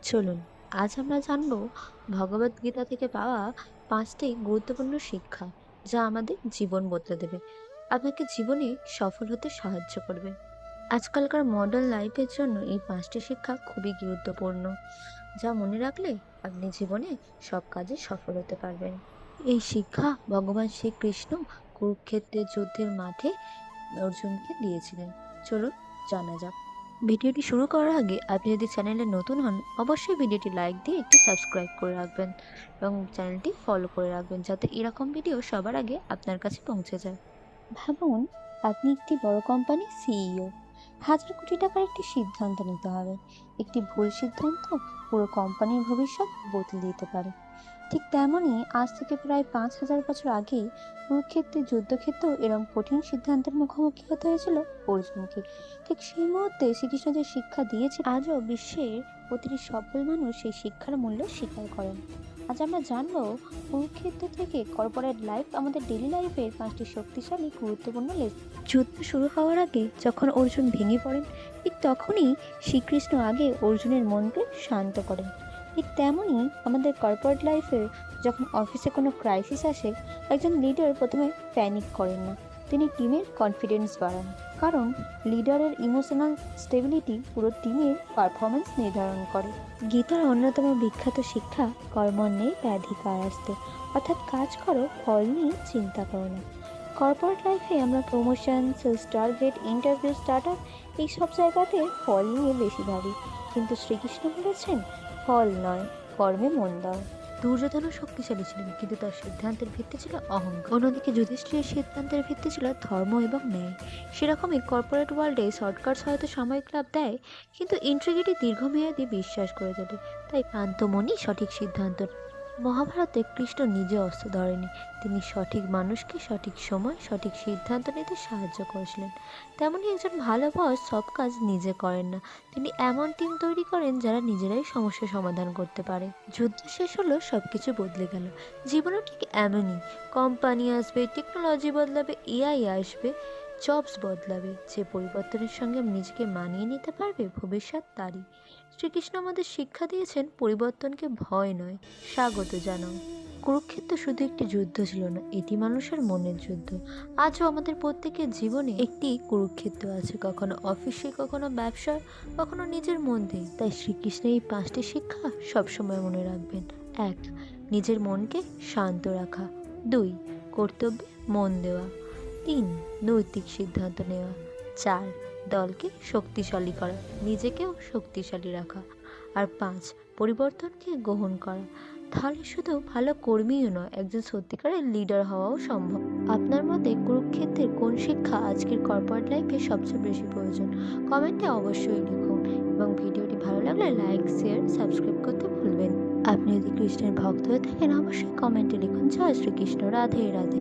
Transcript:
চলুন আজ আমরা জানব ভগবদ্গীতা থেকে পাওয়া 5টি গুরুত্বপূর্ণ শিক্ষা যা আমাদের জীবন বদলে দেবে, আপনাকে জীবনে সফল হতে সাহায্য করবে। আজকালকার মডার্ন লাইফের জন্য এই 5টি শিক্ষা খুবই গুরুত্বপূর্ণ, যা মনে রাখলে আপনি জীবনে সব কাজে সফল হতে পারবেন। এই শিক্ষা ভগবান শ্রীকৃষ্ণ কুরুক্ষেত্রের যুদ্ধের মাঠে অর্জুনকে দিয়েছিলেন। চলুন জানা যাক। ভিডিওটি শুরু করার আগে আপনি যদি চ্যানেলে নতুন হন, অবশ্যই ভিডিওটি লাইক দিয়ে একটি সাবস্ক্রাইব করে রাখবেন এবং চ্যানেলটি ফলো করে রাখবেন, যাতে এরকম ভিডিও সবার আগে আপনার কাছে পৌঁছে যায়। ভাবুন, আপনি একটি বড় কোম্পানির সিইও। হাজার কোটি টাকার একটি সিদ্ধান্ত নিতে হবে। একটি ভুল সিদ্ধান্ত পুরো কোম্পানির ভবিষ্যৎ বদলে দিতে পারে। ঠিক তেমনই আজ থেকে প্রায় 5,000 বছর আগেই কুরুক্ষেত্রের যুদ্ধক্ষেত্রেও এরকম কঠিন সিদ্ধান্তের মুখোমুখি হতে হয়েছিল অর্জুনকে। ঠিক সেই মুহূর্তে শ্রীকৃষ্ণ যে শিক্ষা দিয়েছে, আজও বিশ্বের প্রতিটি সফল মানুষ সেই শিক্ষার মূল্য স্বীকার করেন। আজ আমরা জানবো কুরুক্ষেত্র থেকে কর্পোরেট লাইফ আমাদের ডেইলি লাইফের 5টি শক্তিশালী গুরুত্বপূর্ণ লেসন। যুদ্ধ শুরু হওয়ার আগে যখন অর্জুন ভেঙে পড়েন, ঠিক তখনই শ্রীকৃষ্ণ আগে অর্জুনের মনকে শান্ত করেন। ঠিক তেমনই আমাদের কর্পোরেট লাইফে যখন অফিসে কোনো ক্রাইসিস আসে, একজন লিডার প্রথমে প্যানিক করেন না, তিনি টিমের কনফিডেন্স বাড়ান। কারণ লিডারের ইমোশনাল স্টেবিলিটি পুরো টিমের পারফরমেন্স নির্ধারণ করে। গীতার অন্যতম বিখ্যাত শিক্ষা কর্মণ্যে ব্যাধিকারস্তে, অর্থাৎ কাজ করো, ফল নিয়ে চিন্তা করো না। কর্পোরেট লাইফে আমরা promotion, sales target, interview, startup এই সব জায়গাতে ফল নিয়ে বেশি ভাবি, কিন্তু শ্রীকৃষ্ণ বলেছেন ফল নয়, কর্মে মন দাও। দুর্যোধনও শক্তিশালী ছিলেন, কিন্তু তার সিদ্ধান্তের ভিত্তি ছিল অহংকার। অন্যদিকে যুধিষ্ঠিরের সিদ্ধান্তের ভিত্তি ছিল ধর্ম এবং ন্যায়। সেরকমই কর্পোরেট ওয়ার্ল্ডে শর্টকাটস হয়তো সাময়িক লাভ দেয়, কিন্তু ইন্টিগ্রিটি দীর্ঘমেয়াদী বিশ্বাস করে তোলে। তাই শান্ত মনই সঠিক সিদ্ধান্ত। মহাভারতে কৃষ্ণ নিজে অস্ত্র ধরেনি, তিনি সঠিক মানুষকে সঠিক সময় সঠিক সিদ্ধান্ত নিতে সাহায্য করেছিলেন। তেমনই একজন ভালো বস সব কাজ নিজে করেন না, তিনি এমন টিম তৈরি করেন যারা নিজেরাই সমস্যা সমাধান করতে পারে। যুদ্ধ শেষ হলো, সবকিছু বদলে গেল। জীবনও ঠিক এমনই। কোম্পানি আসবে, টেকনোলজি বদলাবে, এআই আসবে, জবস বদলাবে। যে পরিবর্তনের সঙ্গে নিজেকে মানিয়ে নিতে পারবে, ভবিষ্যৎ তারই। শ্রীকৃষ্ণ আমাদের শিক্ষা দিয়েছেন পরিবর্তনকে ভয় নয়, স্বাগত জানাও। কুরুক্ষেত্র শুধু একটি যুদ্ধ ছিল না, এটি মানুষের মনের যুদ্ধ। আজও আমাদের প্রত্যেকের জীবনে একটি কুরুক্ষেত্র আছে, কখনো অফিসে, কখনো ব্যবসায়, কখনো নিজের মধ্যে। তাই শ্রীকৃষ্ণের এই 5টি শিক্ষা সবসময় মনে রাখবেন। 1. নিজের মনকে শান্ত রাখা। 2. কর্তব্যে মন দেওয়া। 3. নৈতিক সিদ্ধান্ত নেওয়া। 4. দলকে শক্তিশালী করা, নিজেকেও শক্তিশালী রাখা। আর 5. পরিবর্তনকে গ্রহণ করা। তাহলে শুধু ভালো কর্মীও নয়, একজন সত্যিকারের লিডার হওয়াও সম্ভব। আপনার মতে কুরুক্ষেত্রের কোন শিক্ষা আজকের কর্পোরেট লাইফে সবচেয়ে বেশি প্রয়োজন? কমেন্টে অবশ্যই লিখুন এবং ভিডিওটি ভালো লাগলে লাইক, শেয়ার, সাবস্ক্রাইব করতে ভুলবেন। আপনি যদি কৃষ্ণের ভক্ত হয়ে থাকেন, অবশ্যই কমেন্টে লিখুন জয় শ্রীকৃষ্ণ, রাধে রাধে।